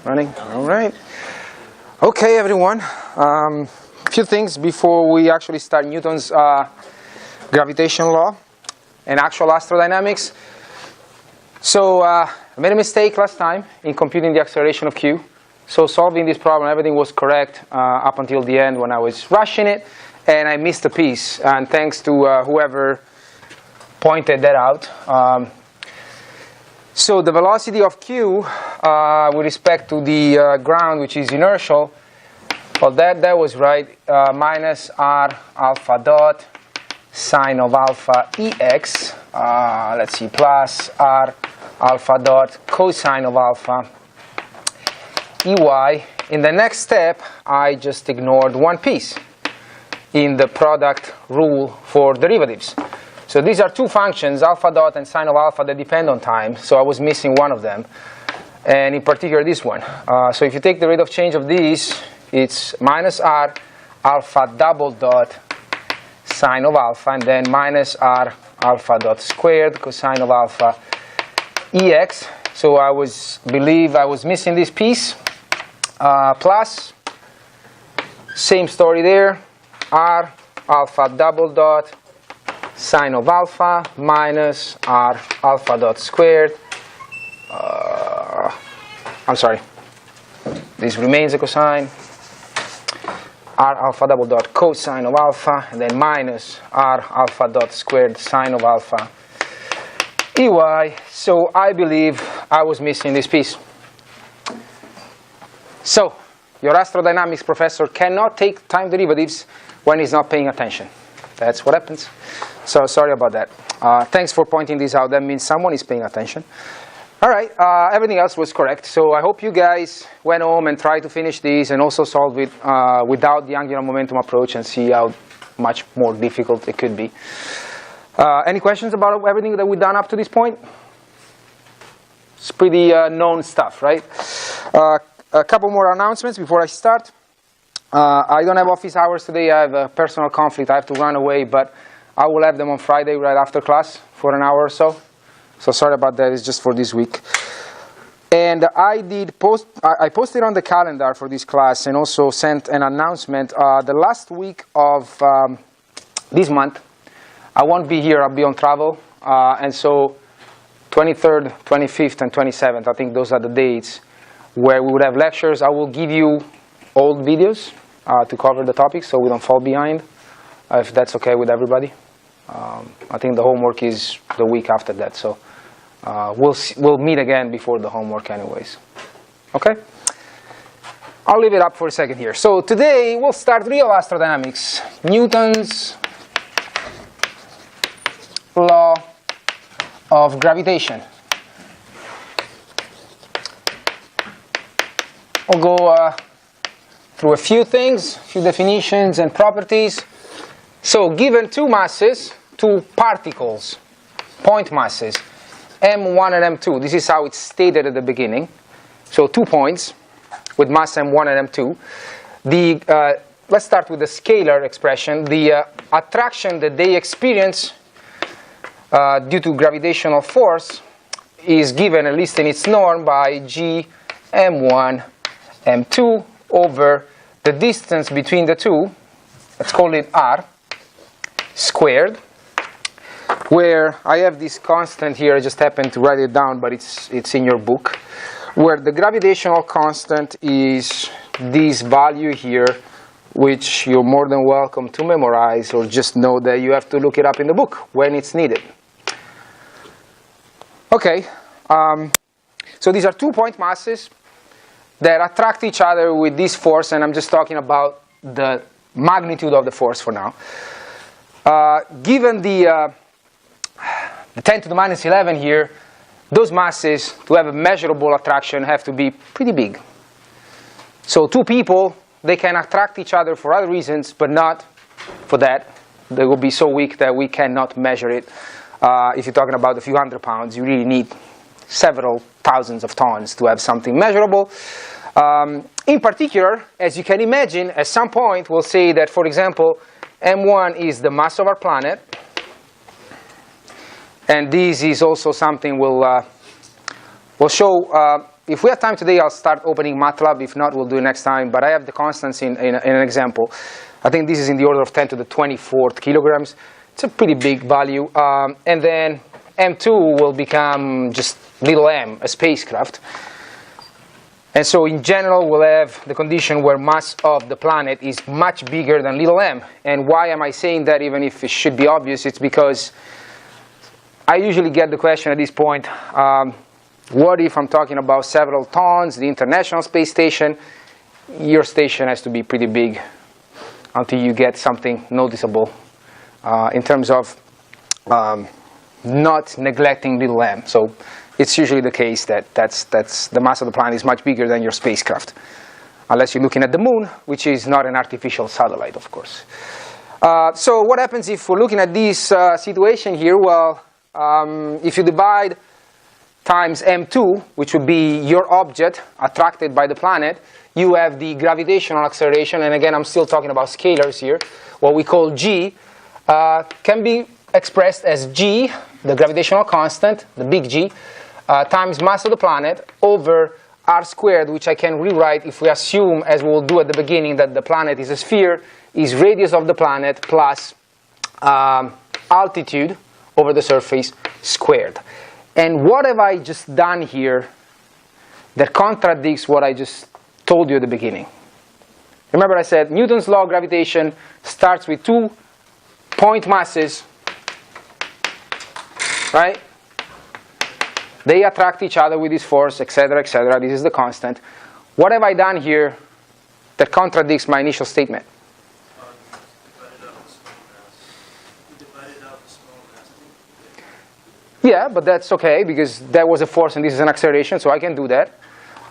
Running? All right. Okay, everyone. A few things before we actually start Newton's gravitation law and actual astrodynamics. So I made a mistake last time in computing the acceleration of Q. So solving this problem, everything was correct up until the end when I was rushing it, and I missed a piece. And thanks to whoever pointed that out. So the velocity of Q with respect to the ground, which is inertial, well, that was right, minus r alpha dot sine of alpha ex, let's see, plus r alpha dot cosine of alpha ey. In the next step, I just ignored one piece in the product rule for derivatives. So these are two functions, alpha dot and sine of alpha, that depend on time. So I was missing one of them, and in particular this one. So if you take the rate of change of these, it's minus r alpha double dot sine of alpha, and then minus r alpha dot squared cosine of alpha ex. So I believe I was missing this piece. Plus, same story there, r alpha double dot sine of alpha minus r alpha dot squared. I'm sorry, this remains a cosine. R alpha double dot cosine of alpha, and then minus r alpha dot squared sine of alpha ey. So I believe I was missing this piece. So your astrodynamics professor cannot take time derivatives when he's not paying attention. That's what happens. So sorry about that. Thanks for pointing this out. That means someone is paying attention. All right, everything else was correct. So I hope you guys went home and tried to finish these and also solve it without the angular momentum approach and see how much more difficult it could be. Any questions about everything that we've done up to this point? It's pretty known stuff, right? A couple more announcements before I start. I don't have office hours today. I have a personal conflict. I have to run away, but I will have them on Friday right after class for an hour or so. So sorry about that. It's just for this week. And I posted on the calendar for this class and also sent an announcement. The last week of this month, I won't be here. I'll be on travel. And so 23rd, 25th, and 27th, I think those are the dates where we would have lectures. I will give you old videos to cover the topics so we don't fall behind, if that's okay with everybody. I think the homework is the week after that, so we'll meet again before the homework anyways. Okay? I'll leave it up for a second here. So today we'll start real astrodynamics. Newton's law of gravitation. We'll go through a few things, a few definitions and properties. So given two masses, two particles, point masses, m1 and m2, this is how it's stated at the beginning. So 2 points with mass m1 and m2. Let's start with the scalar expression. The attraction that they experience due to gravitational force is given, at least in its norm, by g m1 m2 over the distance between the two, let's call it r, squared, where I have this constant here. I just happened to write it down, but it's in your book, where the gravitational constant is this value here, which you're more than welcome to memorize, or just know that you have to look it up in the book when it's needed. Okay, so these are 2 point masses that attract each other with this force, and I'm just talking about the magnitude of the force for now. Given the 10 to the minus 11 here, those masses, to have a measurable attraction, have to be pretty big. So two people, they can attract each other for other reasons, but not for that. They will be so weak that we cannot measure it. If you're talking about a few hundred pounds, you really need several thousands of tons to have something measurable. In particular, as you can imagine, at some point we'll say that, for example, m1 is the mass of our planet, and this is also something we'll show if we have time today, I'll start opening MATLAB. If not, we'll do it next time. But I have the constants in an example. I think this is in the order of 10 to the 24th kilograms. It's a pretty big value. And then M2 will become just little m, a spacecraft. And so in general, we'll have the condition where mass of the planet is much bigger than little m. And why am I saying that, even if it should be obvious? It's because I usually get the question at this point, what if I'm talking about several tons, the International Space Station? Your station has to be pretty big until you get something noticeable in terms of not neglecting little m. So it's usually the case that that's the mass of the planet is much bigger than your spacecraft, unless you're looking at the moon, which is not an artificial satellite, of course. So what happens if we're looking at this situation here? Well, if you divide times m2, which would be your object attracted by the planet, you have the gravitational acceleration. And again, I'm still talking about scalars here. What we call g can be expressed as g, the gravitational constant, the big G, times mass of the planet over r squared, which I can rewrite if we assume, as we'll do at the beginning, that the planet is a sphere, is radius of the planet plus altitude over the surface squared. And what have I just done here that contradicts what I just told you at the beginning? Remember I said Newton's law of gravitation starts with 2 point masses, right? They attract each other with this force, etc., etc. This is the constant. What have I done here that contradicts my initial statement? Yeah, but that's okay, because that was a force and this is an acceleration, so I can do that.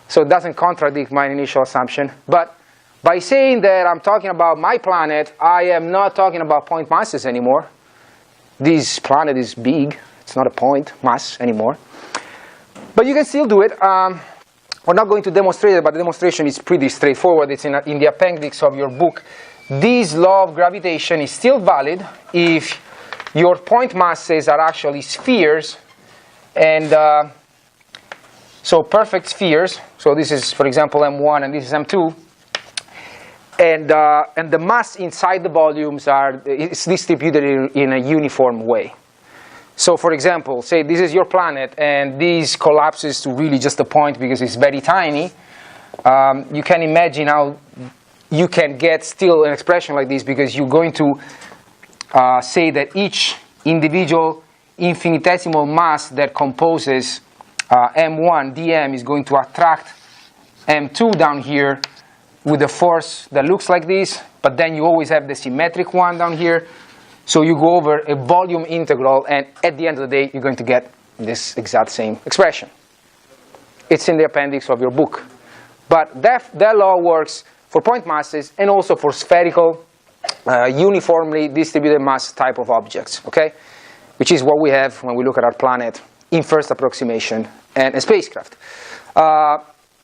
So it doesn't contradict my initial assumption. But by saying that I'm talking about my planet, I am not talking about point masses anymore. This planet is big. It's not a point mass anymore. But you can still do it. We're not going to demonstrate it, but the demonstration is pretty straightforward. It's in the appendix of your book. This law of gravitation is still valid if your point masses are actually spheres. And so perfect spheres. So this is, for example, M1 and this is M2. And the mass inside the volumes is distributed in a uniform way. So for example, say this is your planet and this collapses to really just a point because it's very tiny. You can imagine how you can get still an expression like this, because you're going to say that each individual infinitesimal mass that composes M1 dm is going to attract M2 down here with a force that looks like this, but then you always have the symmetric one down here. So you go over a volume integral, and at the end of the day, you're going to get this exact same expression. It's in the appendix of your book. But that law works for point masses and also for spherical, uniformly distributed mass type of objects, okay? Which is what we have when we look at our planet in first approximation and a spacecraft.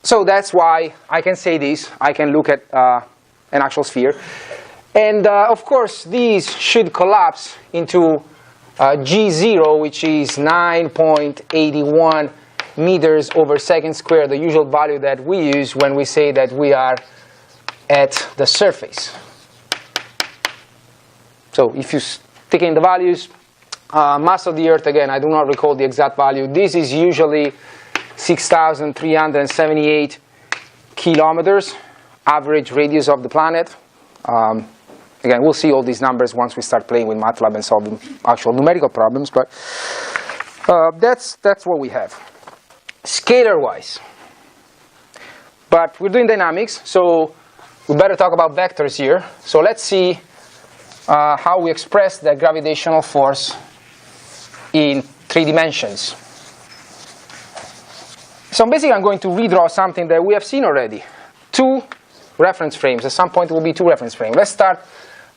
So that's why I can say this. I can look at an actual sphere. And of course, these should collapse into G0, which is 9.81 meters over second squared, the usual value that we use when we say that we are at the surface. So if you stick in the values, mass of the Earth, again, I do not recall the exact value. This is usually 6,378 kilometers, average radius of the planet. Again, we'll see all these numbers once we start playing with MATLAB and solving actual numerical problems, but that's what we have, scalar-wise. But we're doing dynamics, so we better talk about vectors here. So let's see how we express the gravitational force in 3 dimensions. So basically, I'm going to redraw something that we have seen already. 2 reference frames. At some point, it will be 2 reference frames. Let's start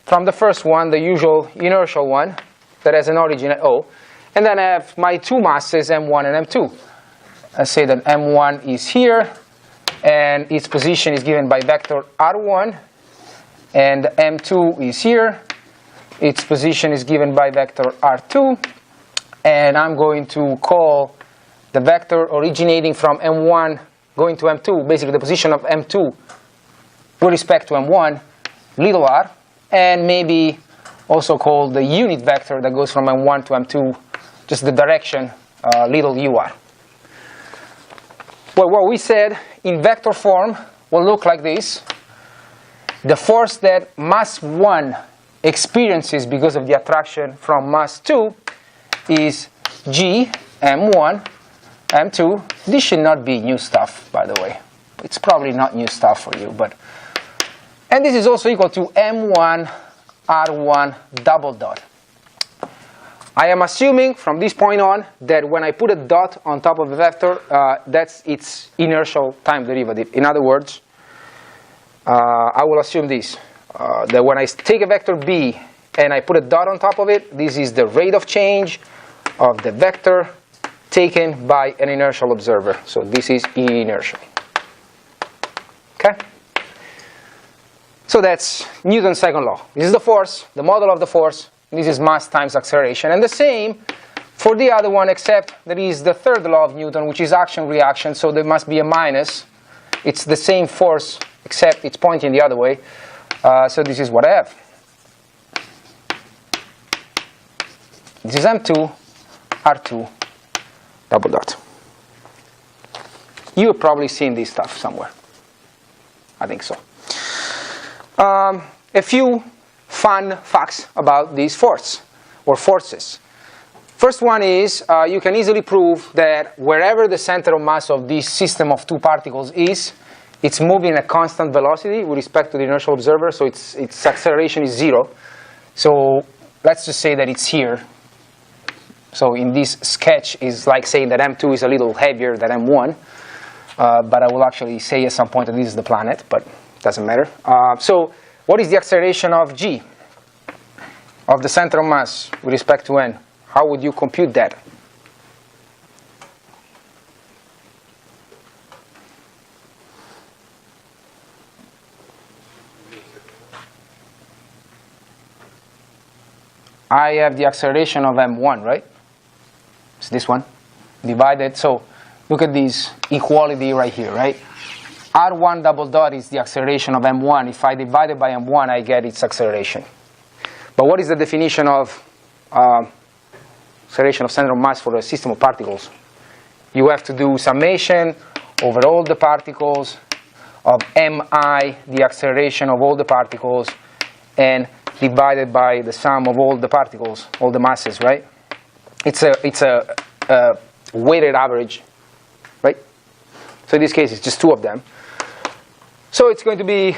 from the first one, the usual inertial one that has an origin at O. And then I have my 2 masses, M1 and M2. Let's say that M1 is here, and its position is given by vector R1. And M2 is here. Its position is given by vector R2. And I'm going to call the vector originating from M1 going to M2, basically the position of M2 with respect to M1, little r, and maybe also called the unit vector that goes from M1 to M2, just the direction, little ur. Well, what we said in vector form will look like this. The force that mass 1 experiences because of the attraction from mass 2 is G, M1, M2. This should not be new stuff, by the way. It's probably not new stuff for you, but... And this is also equal to M1, R1, double dot. I am assuming from this point on that when I put a dot on top of a vector, that's its inertial time derivative. In other words, I will assume this, that when I take a vector B and I put a dot on top of it, this is the rate of change of the vector taken by an inertial observer. So this is inertial. Okay? So that's Newton's second law. This is the force, the model of the force. This is mass times acceleration. And the same for the other one, except there is the third law of Newton, which is action-reaction. So there must be a minus. It's the same force, except it's pointing the other way. So this is what I have. This is M2, R2, double dot. You've probably seen this stuff somewhere. I think so. A few fun facts about these forces, or forces. First one is, you can easily prove that wherever the center of mass of this system of two particles is, it's moving at constant velocity with respect to the inertial observer, so its acceleration is 0. So let's just say that it's here. So in this sketch is like saying that M2 is a little heavier than M1, but I will actually say at some point that this is the planet, but it doesn't matter. So what is the acceleration of G, of the center of mass with respect to N? How would you compute that? I have the acceleration of M1, right? It's this one, divided. So look at this equality right here, right? R1 double dot is the acceleration of M1. If I divide it by M1, I get its acceleration. But what is the definition of acceleration of center of mass for a system of particles? You have to do summation over all the particles of mi, the acceleration of all the particles, and divided by the sum of all the particles, all the masses, right? It's a weighted average, right? So in this case, it's just two of them. So it's going to be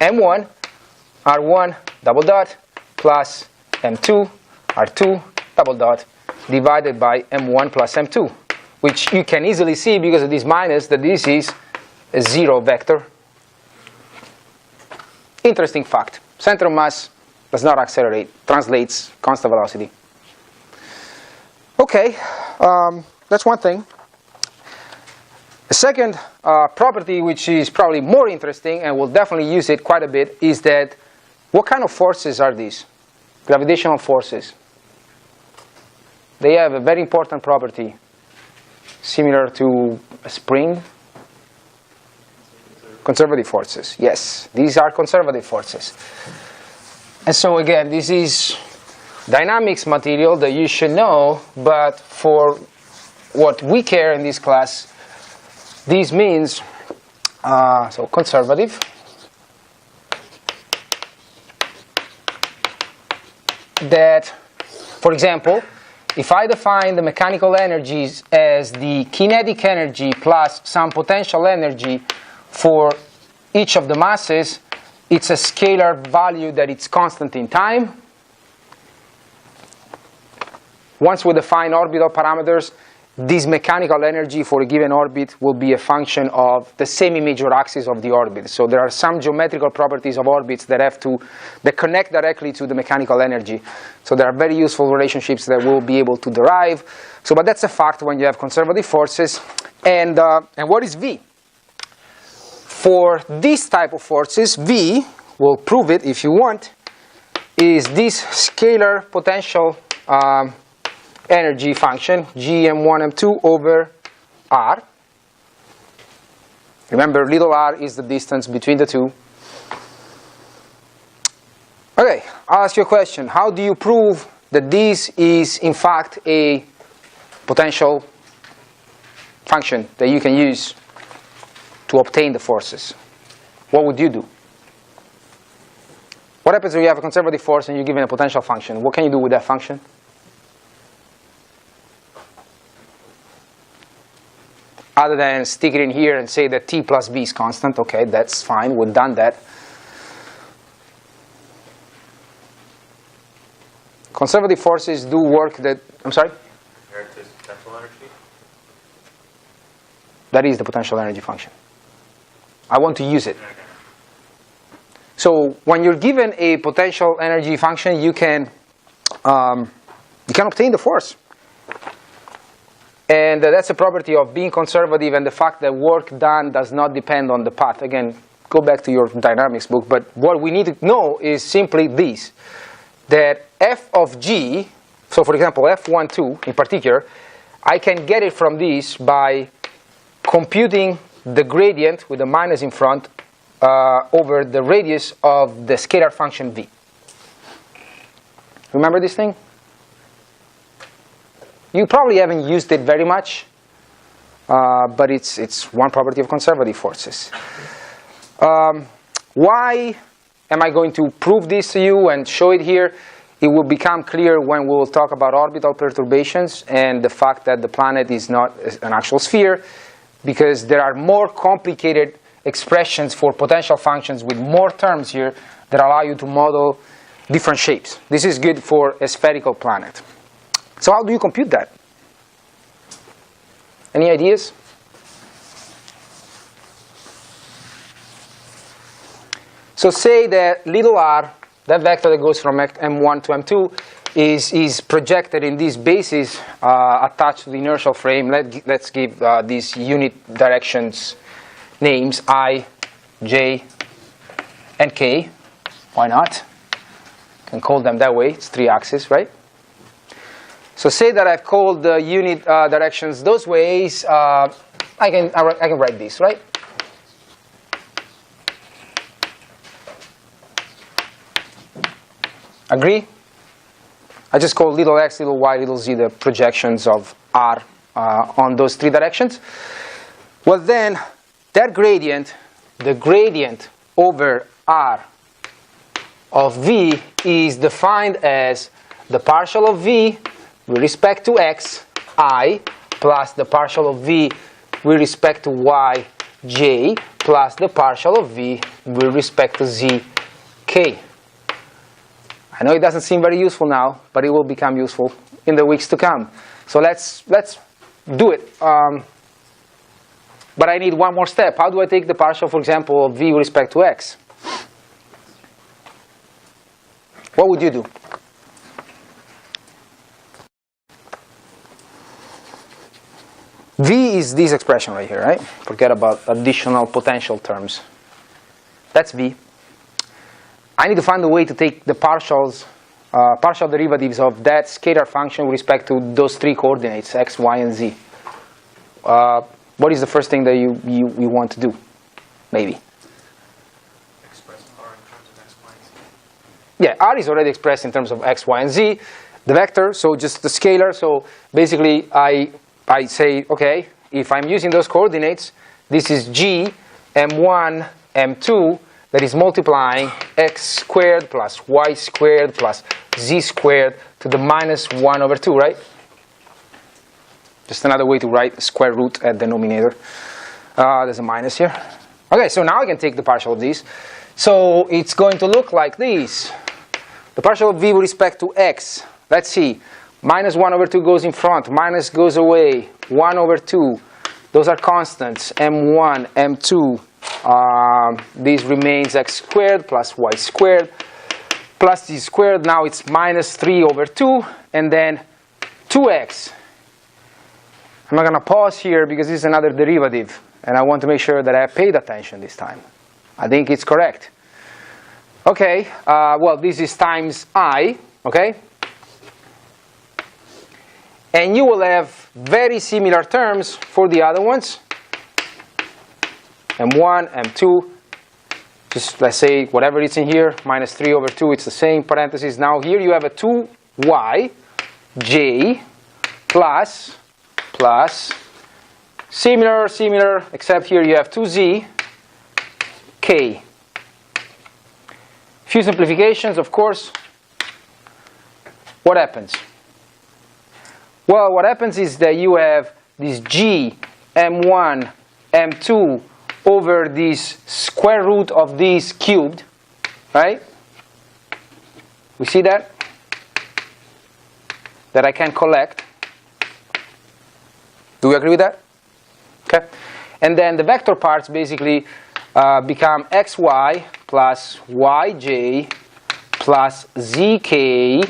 M1, R1, double dot, plus M2, R2, double dot, divided by M1 plus M2, which you can easily see because of this minus that this is a 0 vector. Interesting fact. Center of mass does not accelerate, translates constant velocity. Okay, that's one thing. The second property, which is probably more interesting and we'll definitely use it quite a bit, is that what kind of forces are these? Gravitational forces. They have a very important property, similar to a spring. Conservative forces. Yes, these are conservative forces. And so again, this is dynamics material that you should know, but for what we care in this class, this means, so conservative, that, for example, if I define the mechanical energies as the kinetic energy plus some potential energy for each of the masses, it's a scalar value that it's constant in time. Once we define orbital parameters, this mechanical energy for a given orbit will be a function of the semi-major axis of the orbit. So there are some geometrical properties of orbits that connect directly to the mechanical energy. So there are very useful relationships that we'll be able to derive. So, but that's a fact when you have conservative forces. And what is V? For this type of forces, V, we'll prove it if you want, is this scalar potential energy function, G m1 m2 over R. Remember, little r is the distance between the two. Okay, I'll ask you a question. How do you prove that this is in fact a potential function that you can use to obtain the forces? What would you do? What happens when you have a conservative force and you're given a potential function? What can you do with that function? Other than stick it in here and say that t plus b is constant. Okay, that's fine. We've done that. Conservative forces do work that... I'm sorry? Potential energy? That is the potential energy function. I want to use it. So when you're given a potential energy function, you can obtain the force. And that's a property of being conservative and the fact that work done does not depend on the path. Again, go back to your dynamics book. But what we need to know is simply this, that f of g, so for example, f12 in particular, I can get it from this by computing the gradient with a minus in front over the radius of the scalar function v. Remember this thing? You probably haven't used it very much, but it's one property of conservative forces. Why am I going to prove this to you and show it here? It will become clear when we will talk about orbital perturbations and the fact that the planet is not an actual sphere, because there are more complicated expressions for potential functions with more terms here that allow you to model different shapes. This is good for a spherical planet. So how do you compute that? Any ideas? So say that little r, that vector that goes from m1 to m2, is projected in these bases attached to the inertial frame. Let's give these unit directions names I, j, and k. Why not? Can call them that way. It's 3 axes, right? So say that I've called the unit directions those ways. I can write this, right? Agree? I just call little x, little y, little z the projections of r on those 3 directions. Well then, that gradient, the gradient over r of v is defined as the partial of v with respect to x, I, plus the partial of v with respect to y, j, plus the partial of v with respect to z, k. I know it doesn't seem very useful now, but it will become useful in the weeks to come. So let's do it. But I need one more step. How do I take the partial, for example, of v with respect to x? What would you do? V is this expression right here, right? Forget about additional potential terms. That's v. I need to find a way to take the partial derivatives of that scalar function with respect to those 3 coordinates, x, y, and z. What is the first thing that you want to do? Maybe. Express r in terms of x, y, and z. Yeah, r is already expressed in terms of x, y, and z. The vector, so just the scalar. So basically, I say, okay, if I'm using those coordinates, this is g, m1, m2, that is multiplying x squared plus y squared plus z squared to the minus 1 over 2, right? Just another way to write square root at denominator. There's a minus here. Okay, so now I can take the partial of these. So it's going to look like this. The partial of v with respect to x, let's see. Minus 1 over 2 goes in front, minus goes away, 1 over 2. Those are constants, m1, m2. This remains x squared plus y squared plus z squared. Now it's minus 3 over 2, and then 2x. I'm not going to pause here because this is another derivative, and I want to make sure that I paid attention this time. I think it's correct. Okay, well, this is times I, okay? And you will have very similar terms for the other ones. m1, m2, just let's say whatever is in here, minus 3 over 2, it's the same parentheses. Now here you have a 2y j plus similar, except here you have 2z k. Few simplifications, of course. What happens? Well, what happens is that you have this g m1 m2 over this square root of this cubed, right? We see that? That I can collect. Do we agree with that? Okay. And then the vector parts basically become xy plus yj plus zk,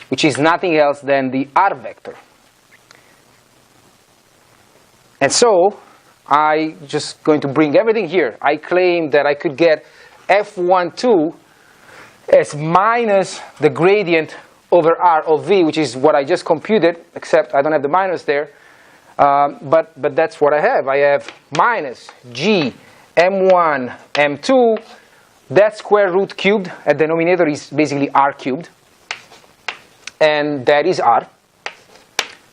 which is nothing else than the r vector. And so I just going to bring everything here. I claim that I could get f12 as minus the gradient over r of v, which is what I just computed, except I don't have the minus there. But that's what I have. I have minus g m1 m2, that square root cubed, at the denominator is basically r cubed, and that is r.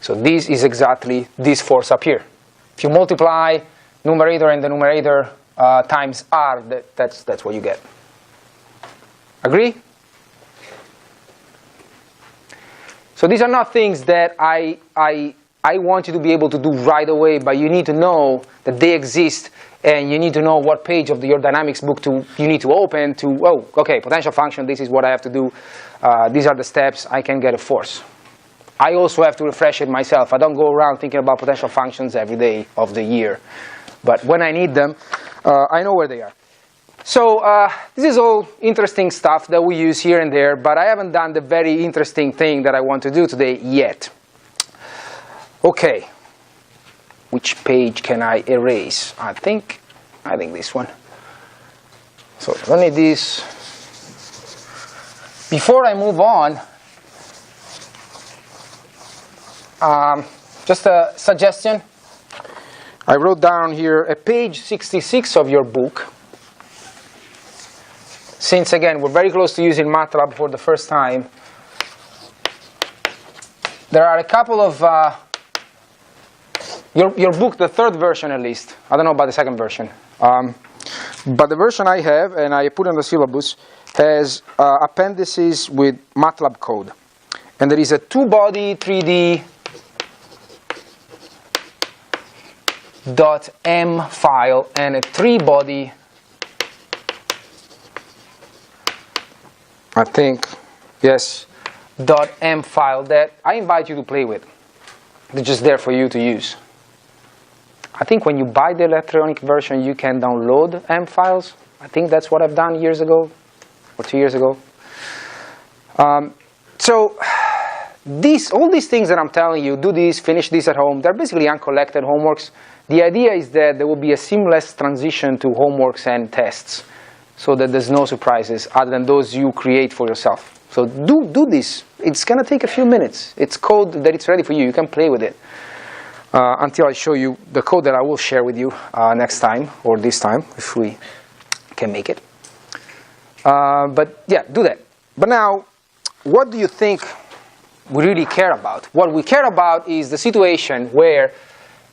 So this is exactly this force up here. If you multiply numerator and denominator times r, that's what you get. Agree? So these are not things that I want you to be able to do right away, but you need to know that they exist, and you need to know what page of your dynamics book you need to open to, oh, okay, potential function, this is what I have to do. These are the steps, I can get a force. I also have to refresh it myself. I don't go around thinking about potential functions every day of the year. But when I need them, I know where they are. So this is all interesting stuff that we use here and there, but I haven't done the very interesting thing that I want to do today yet. Okay, which page can I erase? I think this one. So let me this. Before I move on, just a suggestion. I wrote down here at page 66 of your book. Since again we're very close to using MATLAB for the first time, there are a couple of your book, the third version at least. I don't know about the second version, but the version I have and I put on the syllabus has appendices with MATLAB code, and there is a 2-body 3D .m file and a 3-body, I think, yes, .m file that I invite you to play with. They're just there for you to use. I think when you buy the electronic version, you can download M files. I think that's what I've done years ago, or 2 years ago. So all these things that I'm telling you, do this, finish this at home, they're basically uncollected homeworks. The idea is that there will be a seamless transition to homeworks and tests, so that there's no surprises other than those you create for yourself. So do this. It's going to take a few minutes. It's code that it's ready for you. You can play with it until I show you the code that I will share with you next time, or this time, if we can make it. But yeah, do that. But now, what do you think we really care about? What we care about is the situation where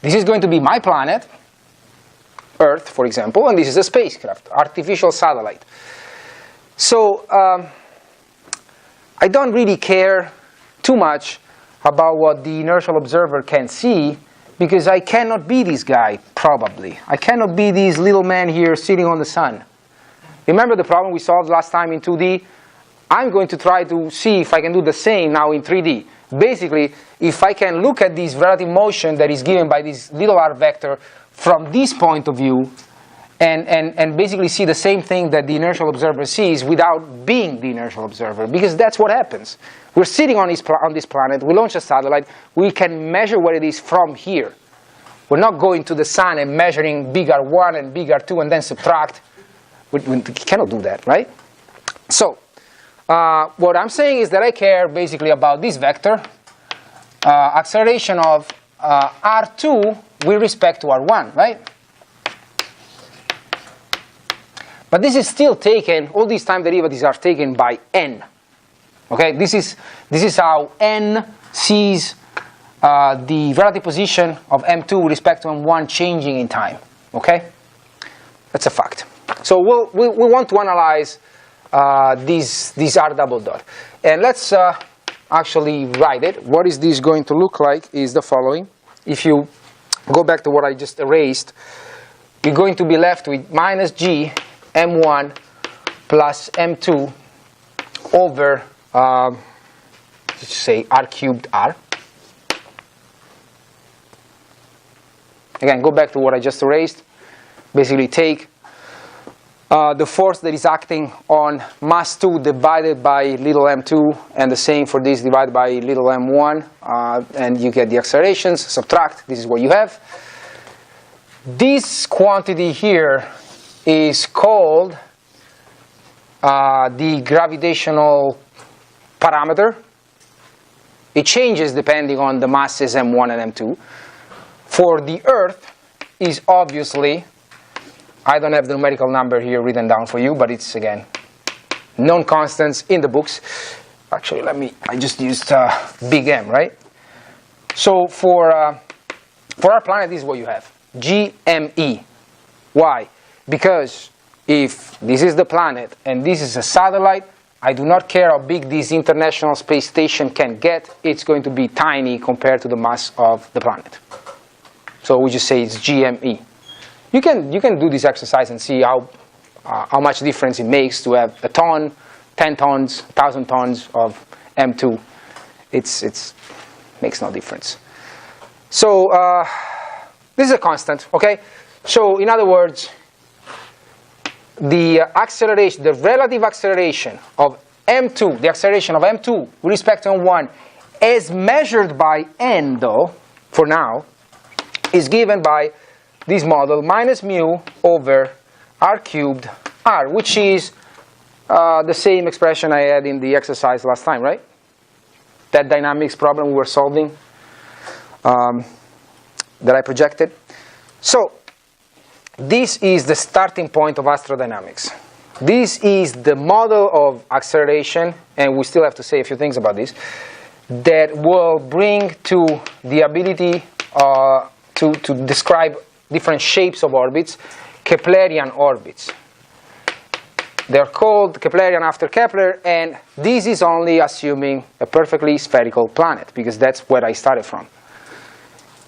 this is going to be my planet, Earth, for example, and this is a spacecraft, artificial satellite. So I don't really care too much about what the inertial observer can see, because I cannot be this guy, probably. I cannot be this little man here sitting on the sun. Remember the problem we solved last time in 2D? I'm going to try to see if I can do the same now in 3D. Basically, if I can look at this relative motion that is given by this little r vector from this point of view, and basically see the same thing that the inertial observer sees without being the inertial observer, because that's what happens. We're sitting on this planet, we launch a satellite, we can measure what it is from here. We're not going to the sun and measuring big R1 and big R2 and then subtract. We cannot do that, right? So, what I'm saying is that I care basically about this vector, acceleration of R2 with respect to R1, right? But this is still taken, all these time derivatives are taken by n. Okay, this is how n sees the relative position of m2 with respect to m1 changing in time. Okay, that's a fact. So we want to analyze these r double dot, and let's actually write it. What is this going to look like is the following. If you go back to what I just erased, you're going to be left with minus g m1 plus m2 over, let's say, r cubed r. Again, go back to what I just erased. Basically take the force that is acting on mass 2 divided by little m2, and the same for this divided by little m1, and you get the accelerations, subtract, this is what you have. This quantity here is called the gravitational parameter. It changes depending on the masses m1 and m2. For the Earth is obviously, I don't have the numerical number here written down for you, but it's, again, known constants in the books. Actually, I just used big M, right? So for our planet, this is what you have, GME. Why? Because if this is the planet and this is a satellite, I do not care how big this International Space Station can get, it's going to be tiny compared to the mass of the planet. So we just say it's GME. You can do this exercise and see how much difference it makes to have a ton, 10 tons, 1,000 tons of M2. It's makes no difference. So this is a constant, okay? So in other words, the acceleration, the relative acceleration of M2, the acceleration of M2 with respect to M1, as measured by n, though, for now, is given by this model minus mu over r cubed r, which is the same expression I had in the exercise last time, right? That dynamics problem we were solving that I projected. So this is the starting point of astrodynamics. This is the model of acceleration, and we still have to say a few things about this, that will bring to the ability to describe different shapes of orbits, Keplerian orbits. They're called Keplerian after Kepler, and this is only assuming a perfectly spherical planet, because that's where I started from.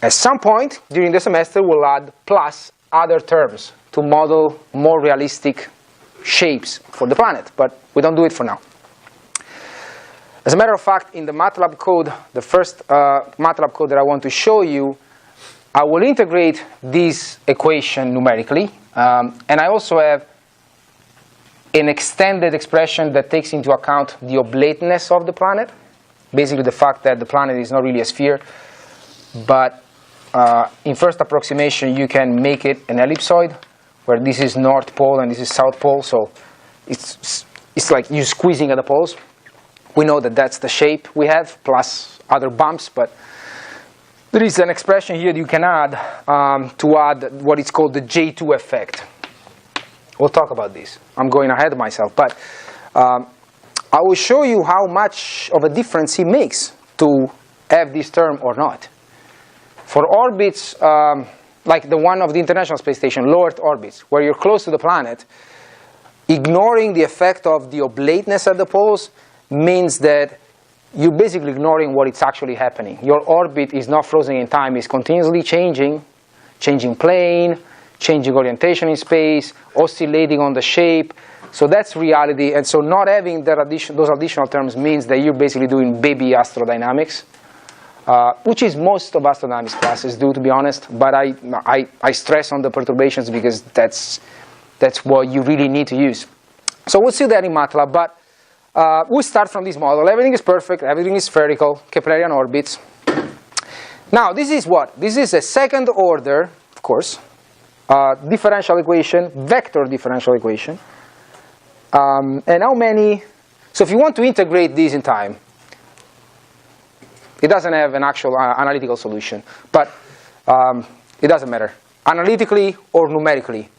At some point during the semester, we'll add plus other terms to model more realistic shapes for the planet, but we don't do it for now. As a matter of fact, in the MATLAB code, the first MATLAB code that I want to show you, I will integrate this equation numerically, and I also have an extended expression that takes into account the oblateness of the planet, basically the fact that the planet is not really a sphere, but in first approximation you can make it an ellipsoid, where this is North Pole and this is South Pole, so it's like you're squeezing at the poles. We know that that's the shape we have, plus other bumps, but there is an expression here that you can add to add what is called the J2 effect. We'll talk about this. I'm going ahead of myself, but I will show you how much of a difference it makes to have this term or not. For orbits like the one of the International Space Station, low Earth orbits, where you're close to the planet, ignoring the effect of the oblateness at the poles means that you're basically ignoring what is actually happening. Your orbit is not frozen in time, it's continuously changing plane, changing orientation in space, oscillating on the shape. So that's reality, and so not having those additional terms means that you're basically doing baby astrodynamics, which is most of astrodynamics classes do, to be honest, but I stress on the perturbations because that's what you really need to use. So we'll see that in MATLAB, but we start from this model. Everything is perfect, everything is spherical, Keplerian orbits. Now, this is what? This is a second order, of course, differential equation, vector differential equation. And how many? So if you want to integrate these in time, it doesn't have an actual analytical solution, but it doesn't matter. Analytically or numerically,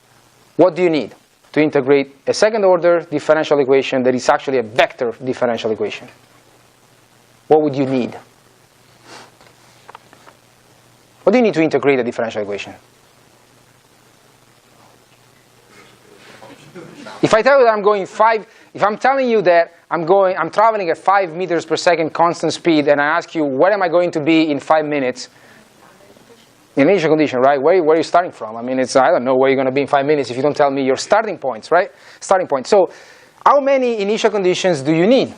what do you need? to integrate a second order differential equation that is actually a vector differential equation? What would you need? What do you need to integrate a differential equation? If I tell you that I'm going if I'm telling you that I'm traveling at 5 meters per second constant speed, and I ask you, where am I going to be in 5 minutes? In initial condition, right? Where are you starting from? I mean, I don't know where you're going to be in 5 minutes if you don't tell me your starting points, right? Starting point. So, how many initial conditions do you need?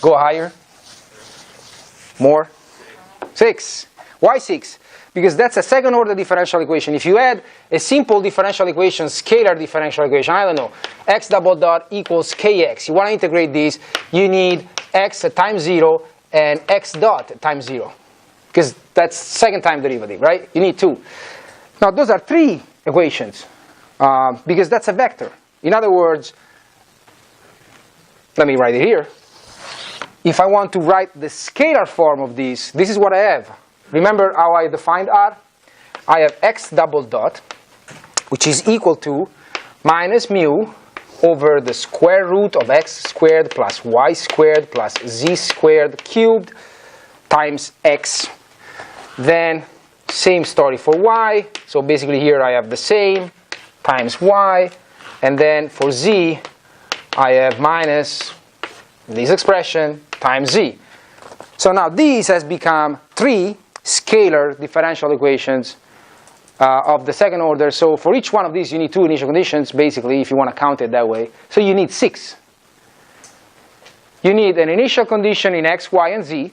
Go higher. More. 6. Why 6? Because that's a second order differential equation. If you add a simple differential equation, scalar differential equation, I don't know, x double dot equals kx. You want to integrate these, you need x times 0 and x dot times 0. Because that's second time derivative, right? You need 2. Now those are 3 equations. Because that's a vector. In other words, let me write it here. If I want to write the scalar form of this is what I have. Remember how I defined R? I have x double dot, which is equal to minus mu over the square root of x squared plus y squared plus z squared cubed times x. Then same story for y. So basically here I have the same times y. And then for z, I have minus this expression times z. So now this has become 3 scalar differential equations of the second order. So for each one of these you need 2 initial conditions, basically, if you want to count it that way. So you need 6. You need an initial condition in x, y, and z.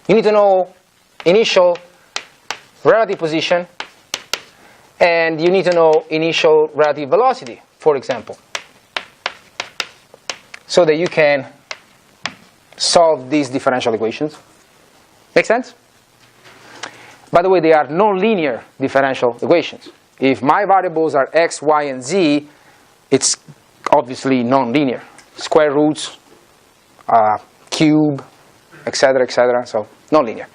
You need to know initial relative position, and you need to know initial relative velocity, for example, so that you can solve these differential equations. Make sense? By the way, they are nonlinear differential equations. If my variables are x, y, and z, it's obviously nonlinear. Square roots, cube, etc., so nonlinear.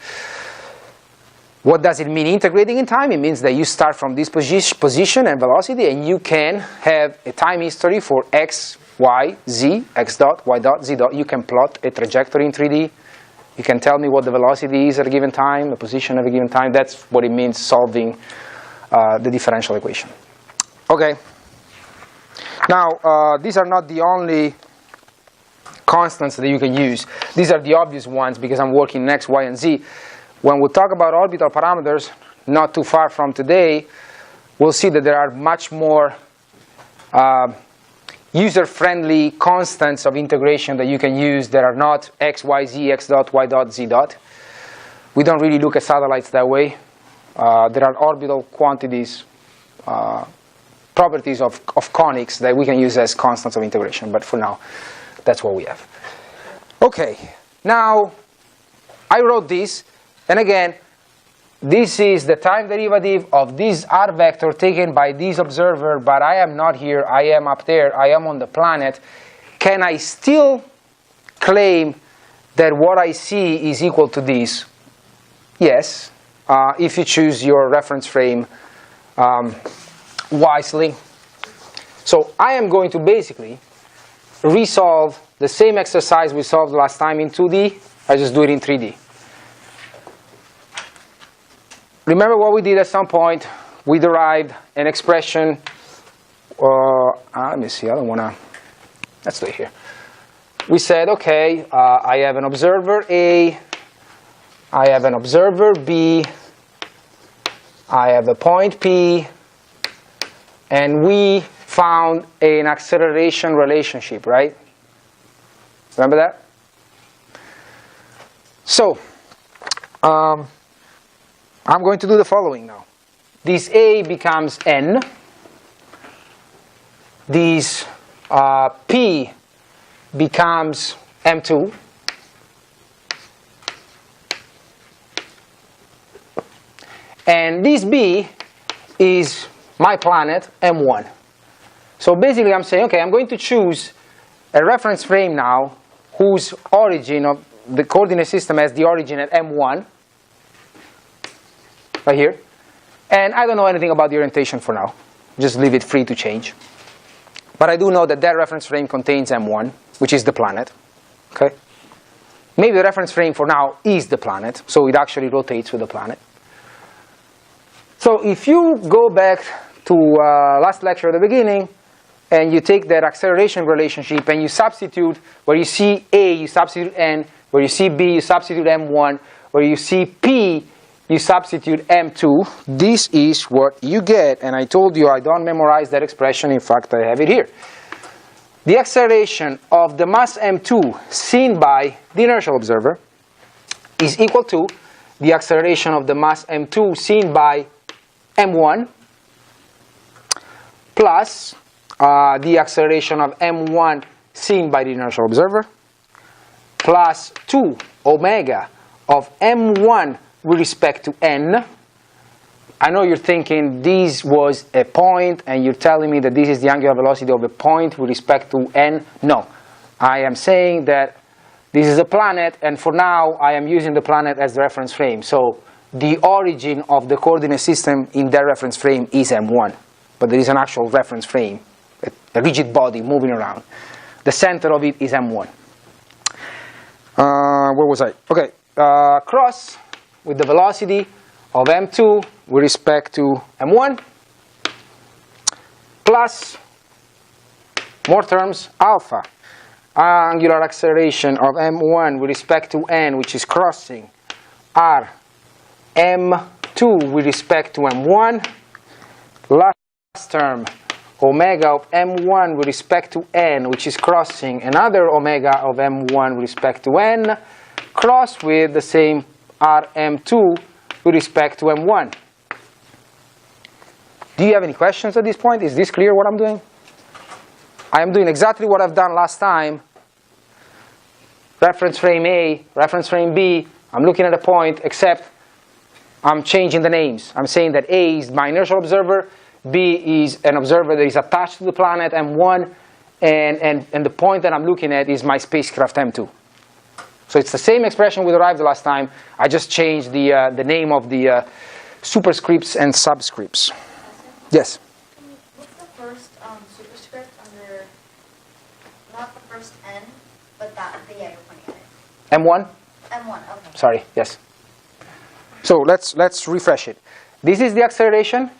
What does it mean integrating in time? It means that you start from this position and velocity, and you can have a time history for x, y, z, x dot, y dot, z dot. You can plot a trajectory in 3D. You can tell me what the velocity is at a given time, the position at a given time. That's what it means solving the differential equation. Okay. Now, these are not the only constants that you can use. These are the obvious ones because I'm working in x, y, and z. When we talk about orbital parameters, not too far from today, we'll see that there are much more user-friendly constants of integration that you can use that are not x, y, z, x dot, y dot, z dot. We don't really look at satellites that way. There are orbital quantities, properties of conics that we can use as constants of integration. But for now, that's what we have. Okay, now I wrote this. And again, this is the time derivative of this r vector taken by this observer, but I am not here, I am up there, I am on the planet. Can I still claim that what I see is equal to this? Yes, if you choose your reference frame wisely. So I am going to basically resolve the same exercise we solved last time in 2D, I just do it in 3D. Remember what we did at some point? We derived an expression. Let me see, I don't want to. Let's do it here. We said, okay, I have an observer A, I have an observer B, I have a point P, and we found an acceleration relationship, right? Remember that? So, I'm going to do the following now. This A becomes N. This P becomes M2. And this B is my planet, M1. So basically I'm saying, okay, I'm going to choose a reference frame now whose origin of the coordinate system has the origin at M1. Right here. And I don't know anything about the orientation for now. Just leave it free to change. But I do know that that reference frame contains M1, which is the planet. Okay? Maybe the reference frame for now is the planet, so it actually rotates with the planet. So if you go back to last lecture at the beginning, and you take that acceleration relationship and you substitute, where you see A, you substitute N, where you see B, you substitute M1, where you see P, you substitute M2, this is what you get. And I told you I don't memorize that expression. In fact, I have it here. The acceleration of the mass M2 seen by the inertial observer is equal to the acceleration of the mass M2 seen by M1 plus the acceleration of M1 seen by the inertial observer plus 2 omega of M1 with respect to n. I know you're thinking this was a point and you're telling me that this is the angular velocity of a point with respect to n. No, I am saying that this is a planet, and for now I am using the planet as the reference frame. So the origin of the coordinate system in that reference frame is M1, but there is an actual reference frame, a rigid body moving around. The center of it is M1. Where was I? Okay, cross with the velocity of M2 with respect to M1 plus, more terms, alpha, angular acceleration of M1 with respect to n, which is crossing, r M2 with respect to M1, last term, omega of M1 with respect to n, which is crossing another omega of M1 with respect to n, cross with the same Rm2 with respect to M1. Do you have any questions at this point? Is this clear what I'm doing? I am doing exactly what I've done last time. Reference frame A, reference frame B. I'm looking at a point, except I'm changing the names. I'm saying that A is my inertial observer, B is an observer that is attached to the planet M1, and the point that I'm looking at is my spacecraft M2. So it's the same expression we derived the last time. I just changed the name of the superscripts and subscripts. Yes? What's the first superscript under, not the first n, but that, yeah, you're pointing at it. M1? M1, okay. Sorry, yes. So let's refresh it. This is the acceleration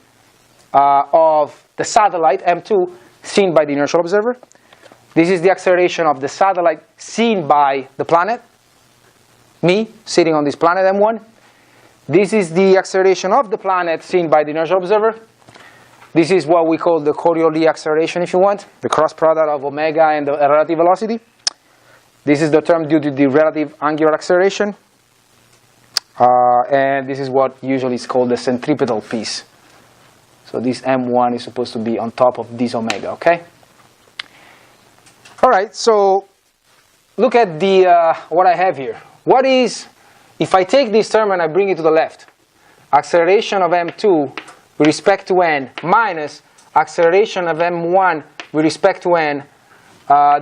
of the satellite M2 seen by the inertial observer. This is the acceleration of the satellite seen by the planet, me sitting on this planet M1. This is the acceleration of the planet seen by the inertial observer. This is what we call the Coriolis acceleration, if you want, the cross product of omega and the relative velocity. This is the term due to the relative angular acceleration. And this is what usually is called the centripetal piece. So this M1 is supposed to be on top of this omega, okay? All right, so look at the what I have here. What is, if I take this term and I bring it to the left, acceleration of M2 with respect to n minus acceleration of M1 with respect to n,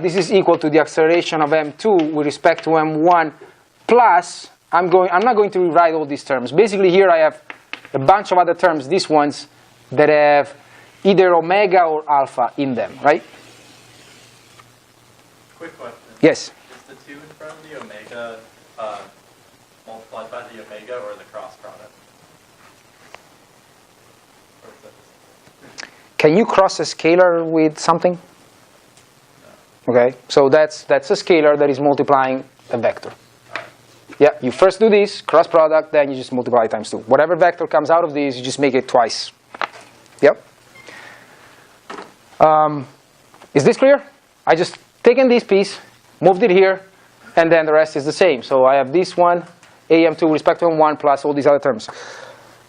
this is equal to the acceleration of M2 with respect to M1 plus, I'm not going to rewrite all these terms. Basically here I have a bunch of other terms, these ones, that have either omega or alpha in them, right? Quick question. Yes? Is the 2 in front of the omega multiplied by the omega or the cross product? Or is that the same? Can you cross a scalar with something? No. Okay, so that's a scalar that is multiplying a vector. Yeah, you first do this, cross product, then you just multiply times 2. Whatever vector comes out of this, you just make it twice. Yep. Is this clear? I just taken this piece, moved it here, and then the rest is the same. So I have this one, AM2 with respect to M1 plus all these other terms.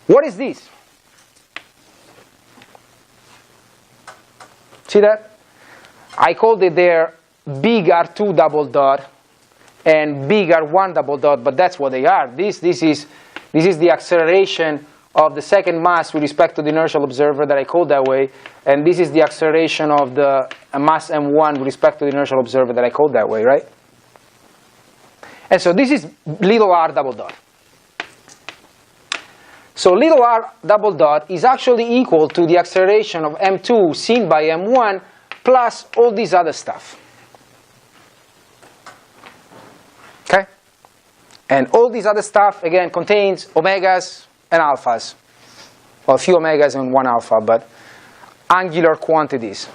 What is this? See that? I called it there big R2 double dot and big R1 double dot, but that's what they are. This is the acceleration of the second mass with respect to the inertial observer that I called that way, and this is the acceleration of the mass M1 with respect to the inertial observer that I called that way, right? And so this is little r double dot. So little r double dot is actually equal to the acceleration of m2 seen by m1 plus all this other stuff. Okay? And all this other stuff, again, contains omegas and alphas. Well, a few omegas and one alpha, but angular quantities.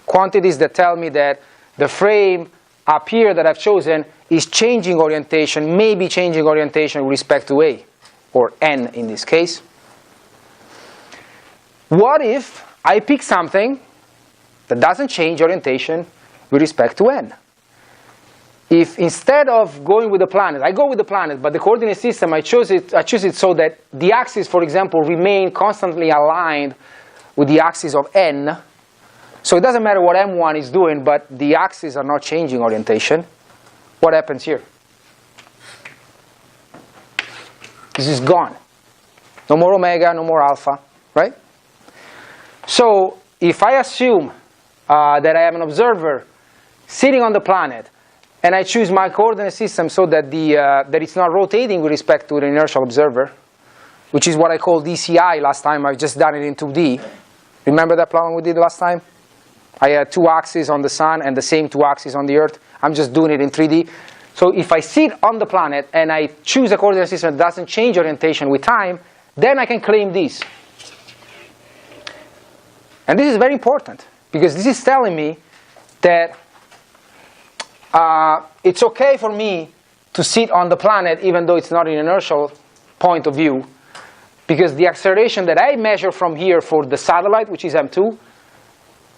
Quantities that tell me that the frame up here that I've chosen is changing orientation, maybe changing orientation with respect to A, or N in this case. What if I pick something that doesn't change orientation with respect to N? If instead of going with the planet, I go with the planet, but the coordinate system, I choose it so that the axes, for example, remain constantly aligned with the axis of N. So it doesn't matter what M1 is doing, but the axes are not changing orientation. What happens here? This is gone. No more omega, no more alpha, right? So if I assume that I have an observer sitting on the planet, and I choose my coordinate system so that that it's not rotating with respect to the inertial observer, which is what I called DCI last time. I've just done it in 2D. Remember that problem we did last time? I had two axes on the sun and the same two axes on the Earth. I'm just doing it in 3D. So if I sit on the planet and I choose a coordinate system that doesn't change orientation with time, then I can claim this. And this is very important, because this is telling me that it's okay for me to sit on the planet even though it's not an inertial point of view, because the acceleration that I measure from here for the satellite, which is m2,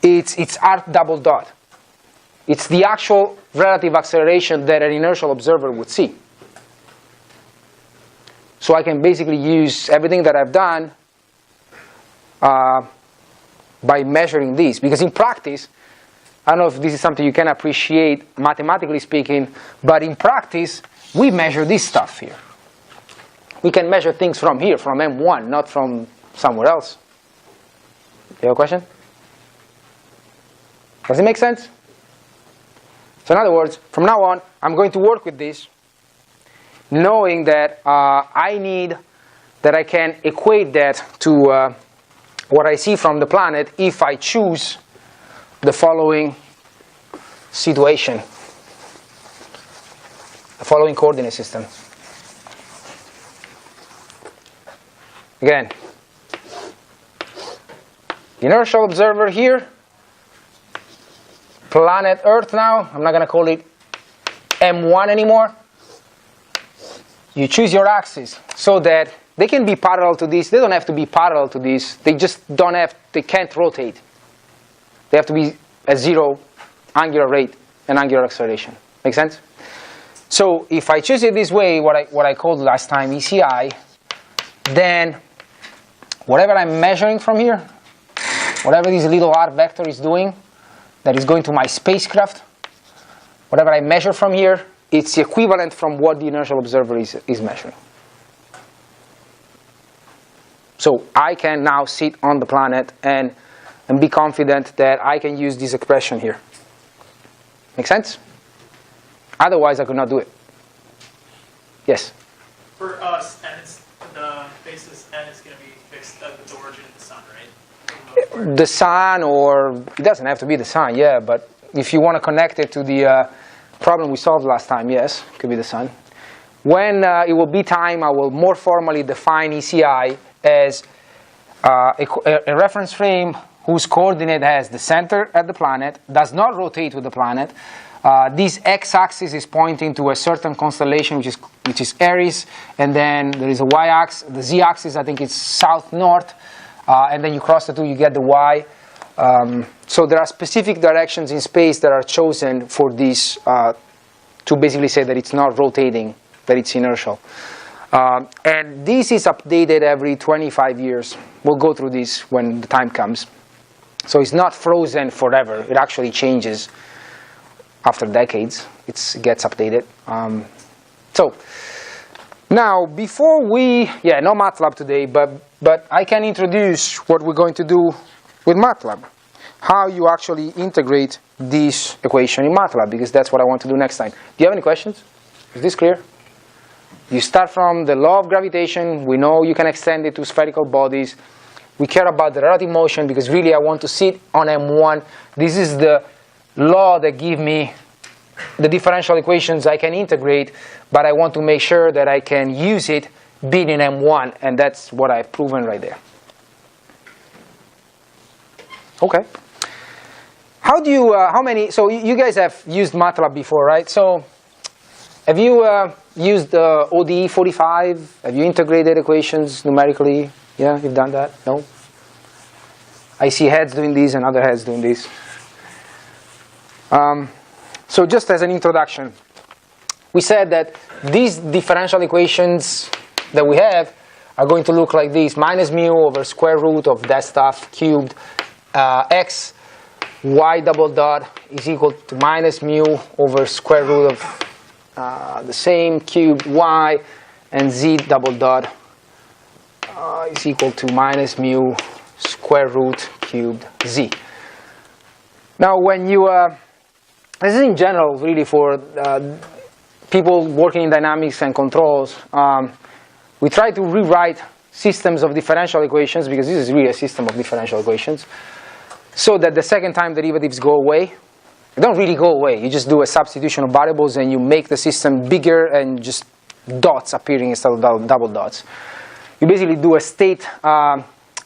it's r double dot. It's the actual relative acceleration that an inertial observer would see. So I can basically use everything that I've done by measuring these, because in practice, I don't know if this is something you can appreciate mathematically speaking, but in practice, we measure this stuff here. We can measure things from here, from M1, not from somewhere else. You have a question? Does it make sense? So in other words, from now on, I'm going to work with this, knowing that that I can equate that to what I see from the planet if I choose the following situation, the following coordinate system. Again, inertial observer here, planet Earth now. I'm not going to call it M1 anymore. You choose your axis so that they can be parallel to this. They don't have to be parallel to this. They just they can't rotate. They have to be at zero angular rate and angular acceleration. Make sense? So if I choose it this way, what I called last time ECI, then whatever I'm measuring from here, whatever this little r vector is doing, that is going to my spacecraft, whatever I measure from here, it's the equivalent from what the inertial observer is measuring. So I can now sit on the planet and be confident that I can use this expression here. Make sense? Otherwise, I could not do it. Yes? For us, and the basis n is going to be fixed at the origin of the sun, right? The sun, or it doesn't have to be the sun, yeah, but if you want to connect it to the problem we solved last time, yes, it could be the sun. When it will be time, I will more formally define ECI as a reference frame whose coordinate has the center at the planet, does not rotate with the planet. This x-axis is pointing to a certain constellation, which is Aries, and then there is a y-axis. The z-axis, I think, is south-north, and then you cross the two, you get the y. So there are specific directions in space that are chosen for this to basically say that it's not rotating, that it's inertial. And this is updated every 25 years. We'll go through this when the time comes. So it's not frozen forever. It actually changes after decades. It gets updated. So now, before no MATLAB today, but I can introduce what we're going to do with MATLAB. How you actually integrate this equation in MATLAB, because that's what I want to do next time. Do you have any questions? Is this clear? You start from the law of gravitation. We know you can extend it to spherical bodies. We care about the relative motion because really I want to sit on M1. This is the law that gives me the differential equations I can integrate, but I want to make sure that I can use it being in M1, and that's what I've proven right there. Okay. How do you, so you guys have used MATLAB before, right? So have you used ODE 45? Have you integrated equations numerically? Yeah, you've done that? No? I see heads doing this and other heads doing this. So just as an introduction, we said that these differential equations that we have are going to look like this: minus mu over square root of that stuff cubed, x y double dot is equal to minus mu over square root of the same cubed y, and z double dot is equal to minus mu square root cubed z. Now when you, this is in general really for people working in dynamics and controls, we try to rewrite systems of differential equations, because this is really a system of differential equations, so that the second time derivatives go away. They don't really go away. You just do a substitution of variables and you make the system bigger and just dots appearing instead of double dots. You basically do a state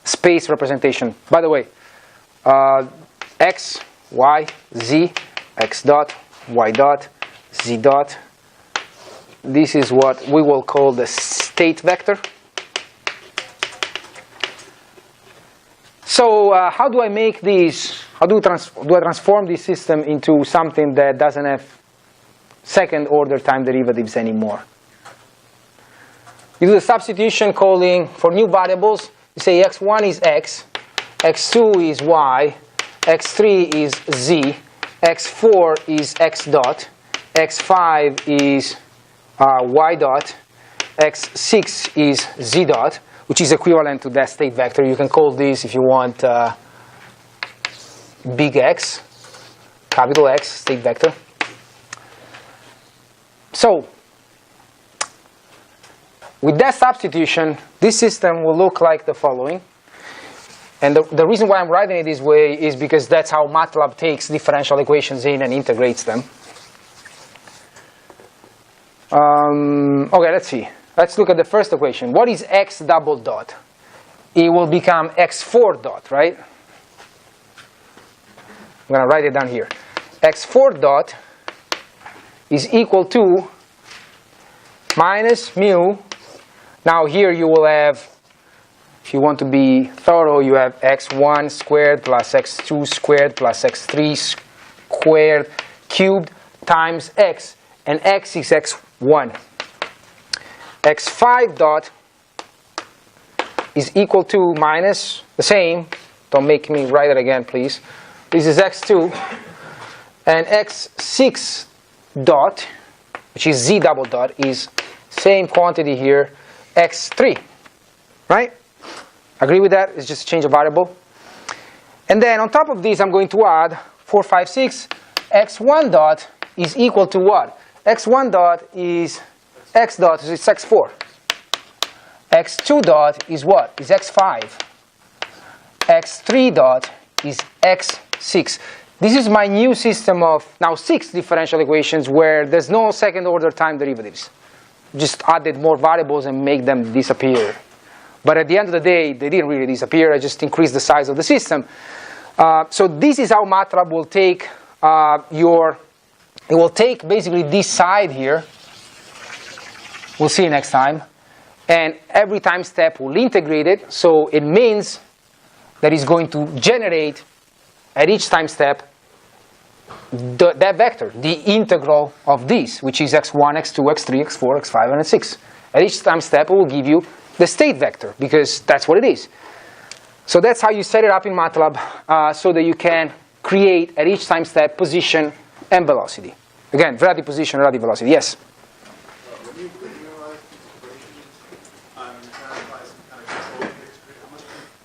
space representation. By the way, x, y, z, x dot, y dot, z dot. This is what we will call the state vector. So how do I make these, how do I transform this system into something that doesn't have second order time derivatives anymore? You do the substitution calling for new variables. You say x1 is x, x2 is y, x3 is z, x4 is x dot, x5 is y dot, x6 is z dot, which is equivalent to that state vector. You can call this, if you want, big X, capital X, state vector. So, with that substitution, this system will look like the following. And the reason why I'm writing it this way is because that's how MATLAB takes differential equations in and integrates them. Okay, let's see. Let's look at the first equation. What is x double dot? It will become x4 dot, right? I'm going to write it down here. x4 dot is equal to minus mu. Now here you will have, if you want to be thorough, you have x1 squared plus x2 squared plus x3 squared cubed times x. And x is x1. x5 dot is equal to minus the same. Don't make me write it again, please. This is x2. And x6 dot, which is z double dot, is same quantity here, x3. Right? Agree with that? It's just a change of variable. And then on top of this, I'm going to add 4, 5, 6. x1 dot is equal to what? x1 dot is x dot is x4. x2 dot is what? Is x5. x3 dot is x6. This is my new system of now 6 differential equations where there's no second order time derivatives. Just added more variables and make them disappear. But at the end of the day, they didn't really disappear. I just increased the size of the system. So this is how MATLAB will take it will take basically this side here. We'll see next time. And every time step will integrate it. So it means that it's going to generate at each time step that vector, the integral of this, which is x1, x2, x3, x4, x5, and x6. At each time step, it will give you the state vector, because that's what it is. So that's how you set it up in MATLAB, so that you can create at each time step position and velocity. Again, relative position, relative velocity. Yes? When you analyze these equations, and you try to apply some kind of control history,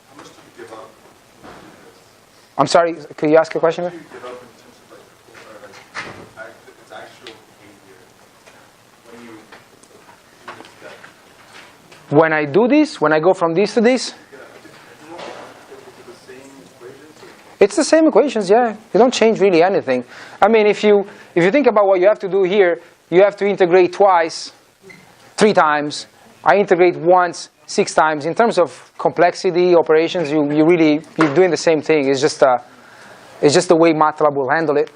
how much do you give up? I'm sorry, could you ask a question? How much do you give up in terms of its actual behavior when you do when I do this, when I go from this to this, it's the same equations, yeah. You don't change really anything. I mean, if you think about what you have to do here, you have to integrate twice, 3 times. I integrate once, 6 times. In terms of complexity, operations, you're doing the same thing. It's just the way MATLAB will handle it.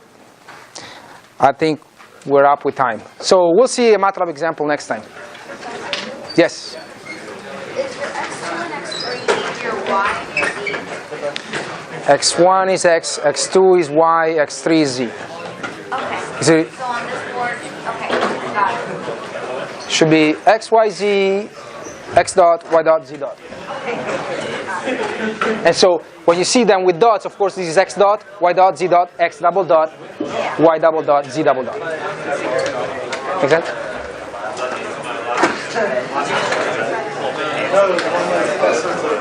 I think we're up with time. So we'll see a MATLAB example next time. Yes? Is your x2 and x3 your y and your z? X1 is x, x2 is y, x3 is z. Okay. So So on this board, okay, got it. should be x, y, z, x dot, y dot, z dot. And so when you see them with dots, of course, this is x dot, y dot, z dot, x double dot, y double dot, z double dot. Make sense?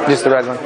Just the red one.